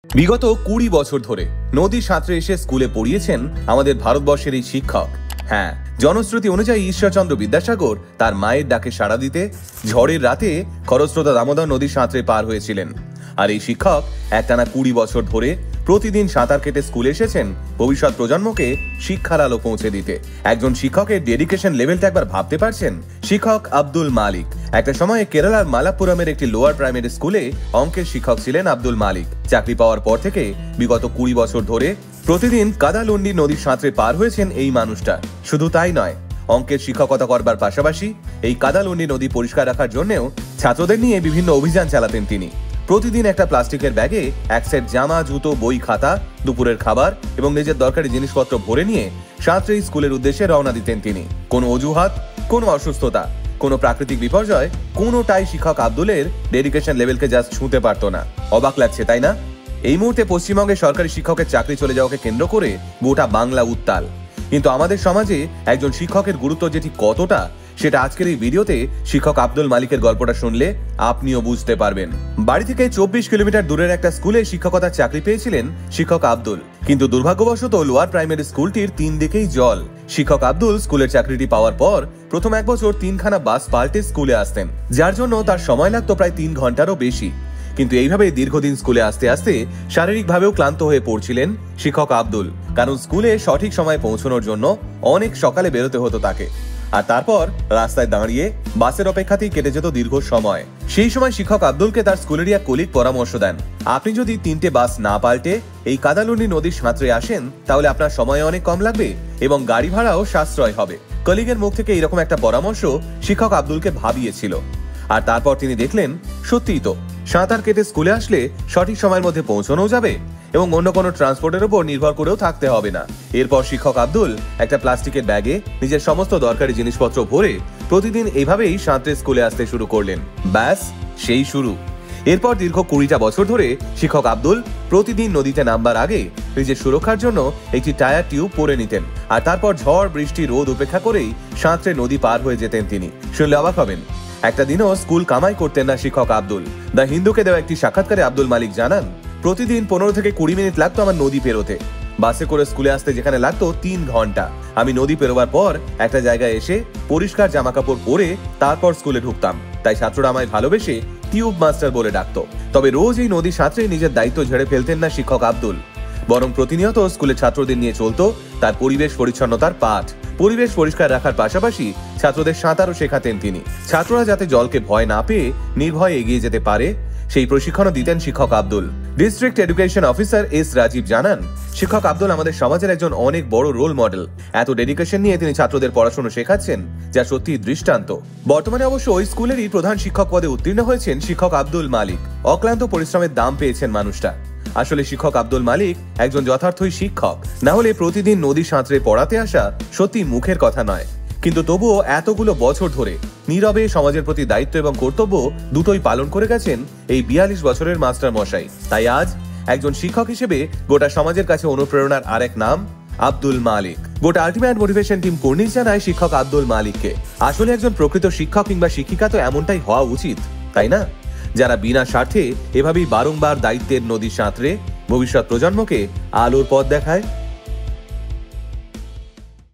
বিগত ২০ বছর ধরে নদী সাঁতরে এসে স্কুলে পড়িয়েছেন আমাদের ভারতবর্ষের এই শিক্ষক। হ্যাঁ, জনশ্রুতি অনুযায়ী ঈশ্বরচন্দ্র বিদ্যাসাগর তার মায়ের ডাকে সাড়া দিতে ঝড়ের রাতে খরস্রোতা দামোদর নদী সাঁতরে পার হয়েছিলেন। আর এই শিক্ষক একটানা ২০ বছর ধরে প্রতিদিন সাঁতার কেটে স্কুলে এসেছেন ভবিষ্যৎ প্রজন্মকে শিক্ষার আলো পৌঁছে দিতে। একজন শিক্ষকের ডেডিকেশন লেভেলটা একবার ভাবতে পারছেন? শিক্ষক আব্দুল মালিক। একটা সময়ে কেরালার মালাপ্পুরমের একটি লোয়ার প্রাইমারি স্কুলে অঙ্কের শিক্ষক ছিলেন আব্দুল মালিক। চাকরি পাওয়ার পর থেকে বিগত ২০ বছর ধরে প্রতিদিন কাদালুন্ডি নদী সাঁতরে পার হয়েছেন এই মানুষটা। শুধু তাই নয়, অঙ্কের শিক্ষকতা করবার পাশাপাশি এই কাদালুন্ডি নদী পরিষ্কার রাখার জন্যও ছাত্রদের নিয়ে বিভিন্ন অভিযান চালাতেন তিনি। প্রতিদিন একটা প্লাস্টিকের ব্যাগে এক সেট জামা, জুতো, বই, খাতা, দুপুরের খাবার এবং নিজের দরকারি জিনিসপত্র ভরে নিয়ে সাঁতরে স্কুলের উদ্দেশ্যে রওনা দিতেন তিনি। কোনো অজুহাত, কোনো অসুস্থতা, কোনো প্রাকৃতিক বিপর্যয়, কোনোটাই শিক্ষক আব্দুলের ডেডিকেশন লেভেলকে জাস্ট ছুঁতে পারত না। অবাক লাগছে, তাই না? এই মুহূর্তে পশ্চিমবঙ্গে সরকারি শিক্ষকের চাকরি চলে যাওয়াকে কেন্দ্র করে গোটা বাংলা উত্তাল। কিন্তু আমাদের সমাজে একজন শিক্ষকের গুরুত্ব যেটি কতটা, সেটা আজকের এই ভিডিওতে শিক্ষক আব্দুল মালিকের গল্পটা শুনলে আপনিও বুঝতে পারবেন। বাড়ি থেকে ২৪ কিলোমিটার দূরের একটা স্কুলে শিক্ষকতার চাকরি পেয়েছিলেন শিক্ষক আব্দুল। কিন্তু দুর্ভাগ্যবশত লোয়ার প্রাইমারি স্কুলটির ৩ দিকেই জল। শিক্ষক আব্দুল স্কুলের চাকরিটি পাওয়ার পর প্রথম ১ বছর ৩খানা বাস পাল্টে স্কুলে আসতেন, যার জন্য তার সময় লাগতো প্রায় ৩ ঘন্টারও বেশি। কিন্তু এইভাবে দীর্ঘদিন স্কুলে আসতে আসতে শারীরিকভাবেও ক্লান্ত হয়ে পড়ছিলেন শিক্ষক আব্দুল। কারণ স্কুলে সঠিক সময়ে পৌঁছানোর জন্য অনেক সকালে বেরোতে হতো তাকে। আর তারপর রাস্তায় দাঁড়িয়ে বাসের অপেক্ষাতেই কেটে যেত দীর্ঘ সময়। সেই সময় শিক্ষক আব্দুলকে তার স্কুলেরই এক কলিগ পরামর্শ দেন, আপনি যদি ৩টে বাস না পাল্টে এই কাদালুন্ডি নদীর সাঁতরে আসেন, তাহলে আপনার সময় অনেক কম লাগবে এবং গাড়ি ভাড়াও সাশ্রয় হবে। কলিগের মুখ থেকে এরকম একটা পরামর্শ শিক্ষক আব্দুলকে ভাবিয়েছিল। আর তারপর তিনি দেখলেন, সত্যিই তো, সাঁতার কেটে স্কুলে আসলে সঠিক সময়ের মধ্যে পৌঁছানোও যাবে এবং অন্য কোনো ট্রান্সপোর্টের উপর নির্ভর করেও থাকতে হবে না। এরপর শিক্ষক আব্দুল একটা প্লাস্টিকের ব্যাগে নিজের সমস্ত দরকারি জিনিসপত্র ভরে প্রতিদিন এইভাবেই সাঁতরে স্কুলে আসতে শুরু করলেন। ব্যাস, সেই শুরু। এরপর দীর্ঘ ২০টা বছর ধরে শিক্ষক আব্দুল প্রতিদিন নদীতে নামবার আগে নিজের সুরক্ষার জন্য একটি টায়ার টিউব পরে নিতেন। আর তারপর ঝড়, বৃষ্টি, রোদ উপেক্ষা করেই সাঁতরে নদী পার হয়ে যেতেন তিনি। শুনলে অবাক হবেন, একটা দিনও স্কুল কামাই করতেন না শিক্ষক আব্দুল। দ্য হিন্দুকে দেওয়া একটি সাক্ষাৎকারে আব্দুল মালিক জানান, প্রতিদিন ১৫ থেকে ২০ মিনিট লাগতো আমার নদী পেরোতে। বাসে করে স্কুলে আসতে যেখানে লাগতো ৩ ঘন্টা, আমি নদী পেরোবার পর একটা জায়গায় এসে পরিষ্কার জামা কাপড় পরে তারপর স্কুলে ঢুকতাম। তাই ছাত্ররা আমায় ভালোবেসে টিউব মাস্টার বলে ডাকতো। তবে রোজ এই নদী সাঁতরে নিজের দায়িত্ব ঝেড়ে ফেলতেন না শিক্ষক আব্দুল, বরং প্রতিনিয়ত স্কুলের ছাত্রদের নিয়ে চলতো তার পরিবেশ পরিচ্ছন্নতার পাঠ। পরিবেশ পরিষ্কার রাখার পাশাপাশি ছাত্রদের সাঁতারও শেখাতেন তিনি। ছাত্ররা যাতে জলকে ভয় না পেয়ে নির্ভয়ে এগিয়ে যেতে পারে, সেই প্রশিক্ষণও দিতেন শিক্ষক Abdul. District education officer S Rajib জানান, শিক্ষক আব্দুল আমাদের সমাজের একজন অনেক বড় রোল মডেল। এত ডেডিকেশন নিয়ে তিনি ছাত্রদের পড়াশোনা শেখাচ্ছেন, যা সত্যি দৃষ্টান্ত। বর্তমানে অবশ্য ওই স্কুলেরই প্রধান শিক্ষক পদে উত্তীর্ণ হয়েছেন শিক্ষক আব্দুল মালিক। অক্লান্ত পরিশ্রমের দাম পেয়েছেন মানুষটা। আসলে শিক্ষক আব্দুল মালিক একজন যথার্থই শিক্ষক, না হলে প্রতিদিন নদী সাঁতরে পড়াতে আসা সত্যি মুখের কথা নয়। কিন্তু তবুও এতগুলো বছর ধরে নীরবে সমাজের প্রতি দায়িত্ব এবং কর্তব্য দুটোই পালন করে গেছেন এই ৪২ বছরের মাস্টার মশাই। তাই আজ একজন শিক্ষক হিসেবে গোটা সমাজের কাছে অনুপ্রেরণার আরেক নাম আব্দুল মালিক। গোটা আলটিমেট মোটিভেশন টিম কুর্নিশ জানায় শিক্ষক আব্দুল মালিককে। আসলে একজন প্রকৃত শিক্ষক কিংবা শিক্ষিকা তো এমনটাই হওয়া উচিত, তাই না? যারা বিনা স্বার্থে এভাবেই বারংবার দায়িত্বের নদী সাঁতরে ভবিষ্যৎ প্রজন্মকে আলোর পথ দেখায়।